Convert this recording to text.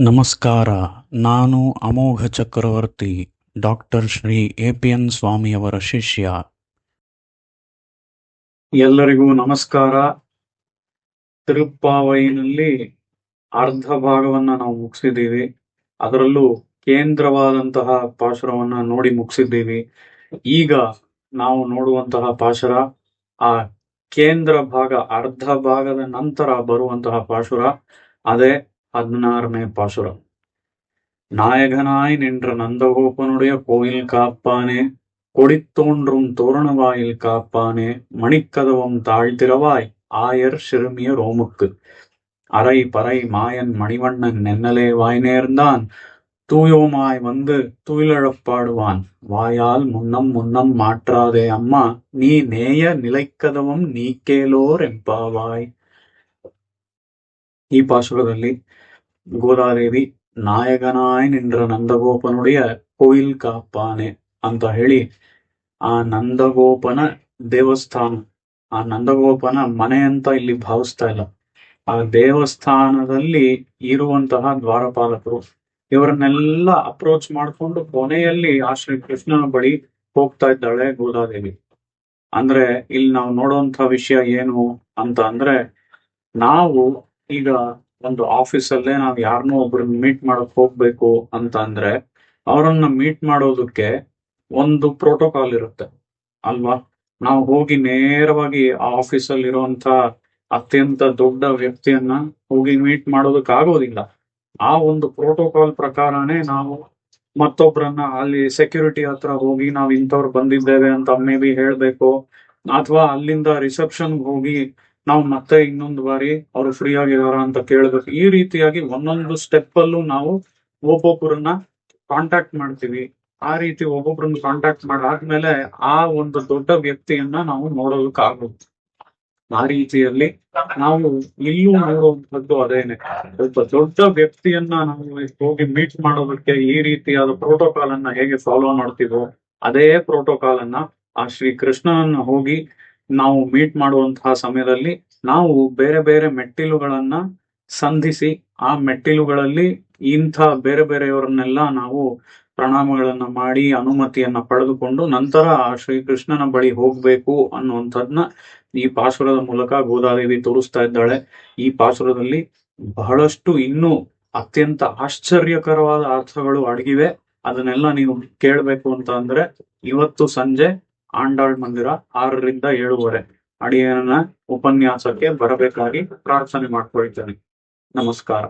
ನಮಸ್ಕಾರ. ನಾನು ಅಮೋಘ ಚಕ್ರವರ್ತಿ, ಡಾಕ್ಟರ್ ಶ್ರೀ ಎ.ಪಿ.ಎನ್. ಸ್ವಾಮಿಯವರ ಶಿಷ್ಯ. ಎಲ್ಲರಿಗೂ ನಮಸ್ಕಾರ. ತಿರುಪ್ಪಾವೈನಲ್ಲಿ ಅರ್ಧ ಭಾಗವನ್ನ ನಾವು ಮುಗಿಸಿದ್ದೀವಿ. ಅದರಲ್ಲೂ ಕೇಂದ್ರವಾದಂತಹ ಪಾಶುರವನ್ನ ನೋಡಿ ಮುಗಿಸಿದ್ದೀವಿ. ಈಗ ನಾವು ನೋಡುವಂತಹ ಪಾಶುರ ಆ ಕೇಂದ್ರ ಭಾಗ, ಅರ್ಧ ಭಾಗದ ನಂತರ ಬರುವಂತಹ ಪಾಶುರ, ಅದೇ 16ನೇ பாசுர. நாயகனாய் நின்ற நந்தகோபனுடைய கோயில் காப்பானே, கொடித்தோன்றும் தோரணவாயில் காப்பானே, மணிக்கதவம் தாழ்த்திரவாய் ஆயர் சிறுமிய ரோமுக்கு, அரை பறை மாயன் மணிவண்ணன் நென்னலே வாய் நேர்ந்தான், தூயோமாய் வந்து துயிலழப்பாடுவான், வாயால் முன்னம் முன்னம் மாற்றாதே அம்மா, நீ நேய நிலைக்கதவம் ನೀಕೇಲೋರ್ ಎಂಪಾವಾಯ್. ಈ ಪಾಶುರದಲ್ಲಿ ಗೋದಾದೇವಿ ನಾಯಕನಾಯ್ ನಿಂದ್ರ ನಂದಗೋಪನುடைய ಕೋಯಿಲ್ ಕಾಪಾನೆ ಅಂತ ಹೇಳಿ ಆ ನಂದಗೋಪನ ದೇವಸ್ಥಾನ, ಆ ನಂದಗೋಪನ ಮನೆ ಅಂತ ಇಲ್ಲಿ ಭಾವಿಸ್ತಾ ಇಲ್ಲ, ಆ ದೇವಸ್ಥಾನದಲ್ಲಿ ಇರುವಂತಹ ದ್ವಾರಪಾಲಕರು ಇವರನ್ನೆಲ್ಲ ಅಪ್ರೋಚ್ ಮಾಡ್ಕೊಂಡು ಕೊನೆಯಲ್ಲಿ ಆ ಶ್ರೀ ಕೃಷ್ಣನ ಬಳಿ ಹೋಗ್ತಾ ಇದ್ದಾಳೆ ಗೋದಾದೇವಿ. ಅಂದ್ರೆ ಇಲ್ಲಿ ನಾವು ನೋಡುವಂತ ವಿಷಯ ಏನು ಅಂತ ಅಂದ್ರೆ, ನಾವು ಈಗ ಒಂದು ಆಫೀಸಲ್ಲೇ ನಾವು ಯಾರನ್ನೋ ಒಬ್ರನ್ನ ಮೀಟ್ ಮಾಡಕ್ ಹೋಗ್ಬೇಕು ಅಂತ ಅಂದ್ರೆ ಅವರನ್ನ ಮೀಟ್ ಮಾಡೋದಕ್ಕೆ ಒಂದು ಪ್ರೋಟೋಕಾಲ್ ಇರುತ್ತೆ ಅಲ್ವಾ. ನಾವು ಹೋಗಿ ನೇರವಾಗಿ ಆ ಆಫೀಸಲ್ಲಿ ಇರುವಂತ ಅತ್ಯಂತ ದೊಡ್ಡ ವ್ಯಕ್ತಿಯನ್ನ ಹೋಗಿ ಮೀಟ್ ಮಾಡೋದಕ್ಕೆ ಆಗೋದಿಲ್ಲ. ಆ ಒಂದು ಪ್ರೋಟೋಕಾಲ್ ಪ್ರಕಾರನೇ ನಾವು ಮತ್ತೊಬ್ರನ್ನ ಅಲ್ಲಿ ಸೆಕ್ಯೂರಿಟಿ ಹತ್ರ ಹೋಗಿ ನಾವ್ ಇಂಥವ್ರು ಬಂದಿದ್ದೇವೆ ಅಂತ ಮೇ ಬಿ ಹೇಳ್ಬೇಕು, ಅಥವಾ ಅಲ್ಲಿಂದ ರಿಸೆಪ್ಷನ್ ಹೋಗಿ ನಾವು ಮತ್ತೆ ಇನ್ನೊಂದು ಬಾರಿ ಅವರು ಫ್ರೀ ಆಗಿದಾರ ಅಂತ ಕೇಳ್ಬೇಕು. ಈ ರೀತಿಯಾಗಿ ಒಂದೊಂದು ಸ್ಟೆಪ್ ಅಲ್ಲೂ ನಾವು ಒಬ್ಬೊಬ್ಬರನ್ನ ಕಾಂಟ್ಯಾಕ್ಟ್ ಮಾಡ್ತೀವಿ. ಆ ರೀತಿ ಒಬ್ಬೊಬ್ರನ್ನ ಕಾಂಟ್ಯಾಕ್ಟ್ ಮಾಡಾದ್ಮೇಲೆ ಆ ಒಂದು ದೊಡ್ಡ ವ್ಯಕ್ತಿಯನ್ನ ನಾವು ನೋಡೋದಕ್ಕಾಗುತ್ತೆ. ಆ ರೀತಿಯಲ್ಲಿ ನಾವು ಇಲ್ಲೂ ನೋಡುವಂಥದ್ದು ಅದೇನೆ, ಒಬ್ಬ ದೊಡ್ಡ ವ್ಯಕ್ತಿಯನ್ನ ನಾವು ಹೋಗಿ ಮೀಟ್ ಮಾಡೋದಕ್ಕೆ ಈ ರೀತಿಯಾದ ಪ್ರೋಟೋಕಾಲ್ ಅನ್ನ ಹೇಗೆ ಫಾಲೋ ಮಾಡ್ತೀವೋ ಅದೇ ಪ್ರೋಟೋಕಾಲ್ ಅನ್ನ ಆ ಶ್ರೀ ಕೃಷ್ಣನನ್ನ ಹೋಗಿ ನಾವು ಮೀಟ್ ಮಾಡುವಂತಹ ಸಮಯದಲ್ಲಿ ನಾವು ಬೇರೆ ಬೇರೆ ಮೆಟ್ಟಿಲುಗಳನ್ನ ಸಂಧಿಸಿ ಆ ಮೆಟ್ಟಿಲುಗಳಲ್ಲಿ ಇಂಥ ಬೇರೆ ಬೇರೆಯವರನ್ನೆಲ್ಲ ನಾವು ಪ್ರಣಾಮಗಳನ್ನ ಮಾಡಿ ಅನುಮತಿಯನ್ನ ಪಡೆದುಕೊಂಡು ನಂತರ ಆ ಶ್ರೀಕೃಷ್ಣನ ಬಳಿ ಹೋಗ್ಬೇಕು ಅನ್ನುವಂಥದ್ನ ಈ ಪಾಶುರದ ಮೂಲಕ ಗೋದಾದೇವಿ ತೋರಿಸ್ತಾ ಇದ್ದಾಳೆ. ಈ ಪಾಶುರದಲ್ಲಿ ಬಹಳಷ್ಟು ಇನ್ನೂ ಅತ್ಯಂತ ಆಶ್ಚರ್ಯಕರವಾದ ಅರ್ಥಗಳು ಅಡಗಿವೆ. ಅದನ್ನೆಲ್ಲ ನೀವು ಕೇಳಬೇಕು ಅಂತ ಅಂದ್ರೆ ಇವತ್ತು ಸಂಜೆ ಆಂಡಾಳ್ ಮಂದಿರ 6ರಿಂದ 7:30 ಅಡಿಯನ ಉಪನ್ಯಾಸಕ್ಕೆ ಬರಬೇಕಾಗಿ ಪ್ರಾರ್ಥನೆ ಮಾಡ್ಕೊಳ್ತೇನೆ. ನಮಸ್ಕಾರ.